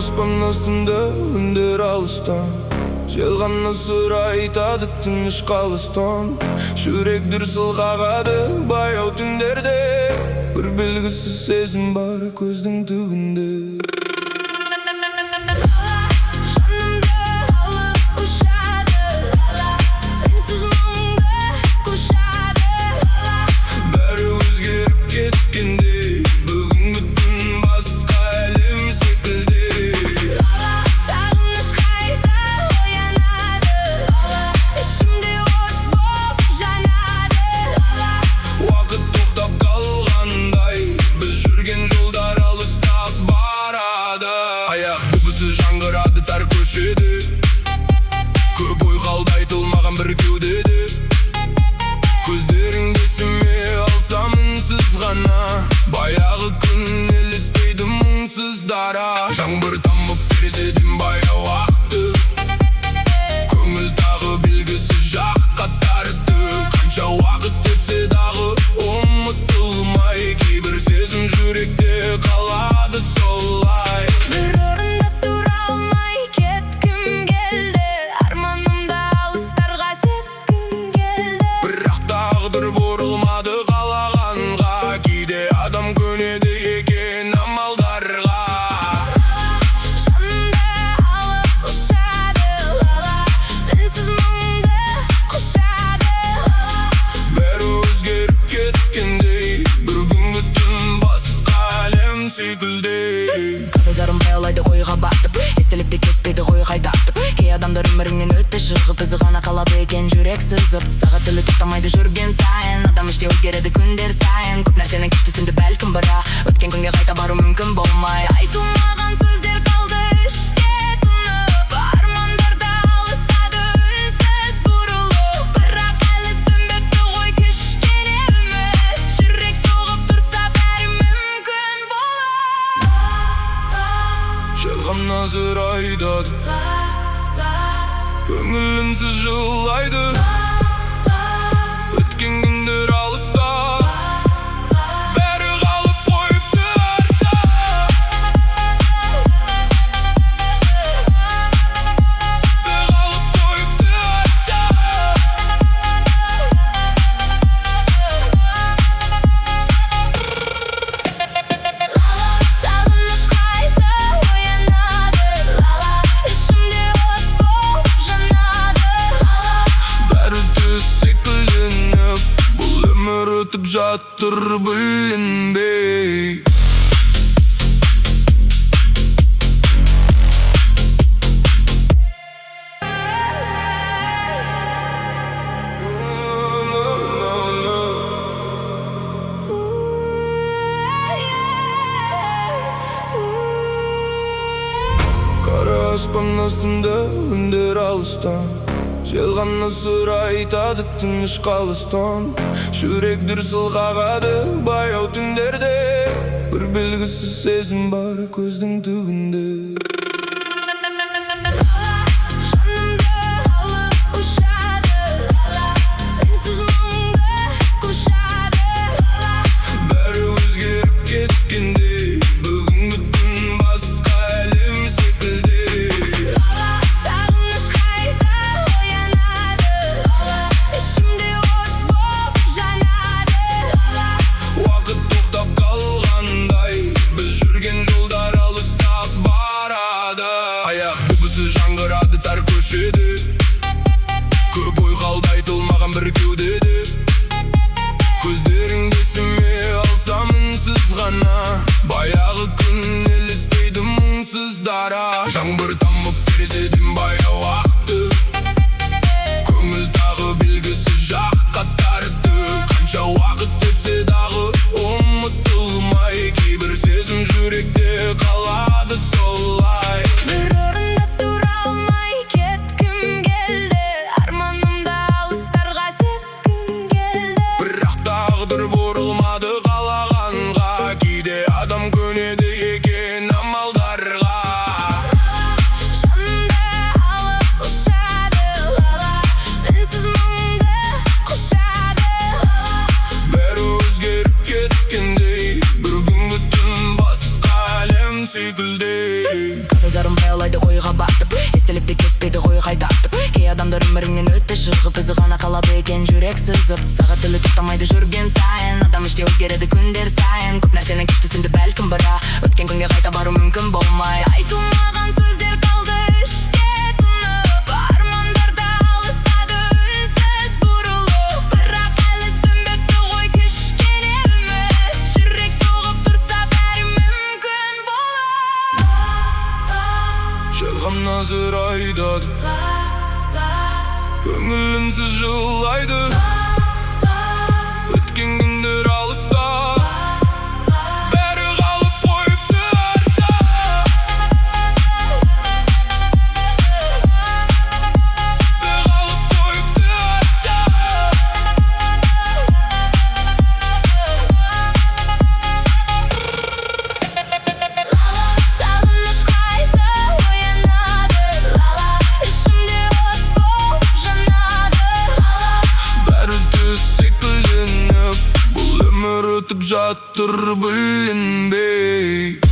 аспан астында үндер алыстан, жел ғана сыр айтады тыныш қалыстан. Жүрек дүрсіл қағады баяу түндерде, бір белгісіз сезім бар көздің түбінде. Жаңғырады тар көшеде, көп ой қалды айтылмаған бір кеудеде. Көздеріңді есіме алсам үнсіз ғана, баяғы күн елестейді мұңсыз дара. Жаңбыр тамып терезеден баяу ақты, көңіл тағы белгісіз жаққа тартты. Қанша уақыт өтсе дағы ұмытылмай, кейбір сезім жүректе қалады солай. Бұрылмады қалағанға, кейде адам көнеді екен амалдарға. Жанымды алып ұшады лала, үнсіз мұңды құшады лала. Бәрі өзгеріп кеткендей, бір күнгі түн басқа әлем секілдей. Қағаздарым баяулайды ойға батып, естелік те кетпеді ғой қайдатып. Кей адамдар өміріңнен өтті шығып, ізі ғана қалады екен жүрек сызып. Сағат тілі тоқтамайды жүрген сайын, адам іште өзгереді күндер сайын. Көп нәрсенің кештісінді бәлкім бірақ, өткен күнге қайта бару мүмкін болмай. Айтылмаған сөздер қалды іште тұнып, армандарда алыстады үнсіз бұрылып. Бірақ әлі сөнбепті ғой кішкене үміт, жүрек соғып тұрса бәрі мүмкін болады. Жел ғана сыр айтады, көңілінсіз жылайды. Өткен күндер алыста, бәрі қалып қойыпты артта. Бәрі қалып қойыпты артта. Сағыныш қайта оянады лала, ішімде от болып жанады лала. Бәрі түс секілденіп, бұл өмір өтіп жатыр білінбей. Қара аспан астында үндер алыстан, жел ғана сыр айтады тыныш қалыстан. Жүрек дүрсіл қағады баяу түндерде, бір белгісіз сезім бар көздің түбінде. Жанымды алып ұшады лала, үнсіз мұңды құшады лала. Бәрі өзгеріп кеткендей, бүгінгі түн басқа әлем секілдей. Сағыныш қайта оянады лала, ішімде от болып жанады лала. Уақыт тоқтап қалғандай, біз жүрген жолдар алыстап барады. шығып ізі ғана қалады екен жүрек сызып сағат тілі тоқтамайды жүрген сайын адам іште өзгереді күндер сайын көп нәрсенің кеш түсінді бәлкім бірақ өткен күнге қайта бару мүмкін болмай айтылмаған сөздер қалды іште тұнып армандар да алыстады үнсіз бұрылып бірақ әлі сөнбепті ғой кішкене үміт жүрек соғып тұрса бәрі мүмкін болады жай ғана зыр айтады көңілімсіз жылайды өткен күндер алыста бәрі қалып қойыпты артта қалып қойыпты артта сағыныш қайта оянады лала ішімде от болып жанады бәрі түс секілденіп бұл өмір өтіп жатыр білінбей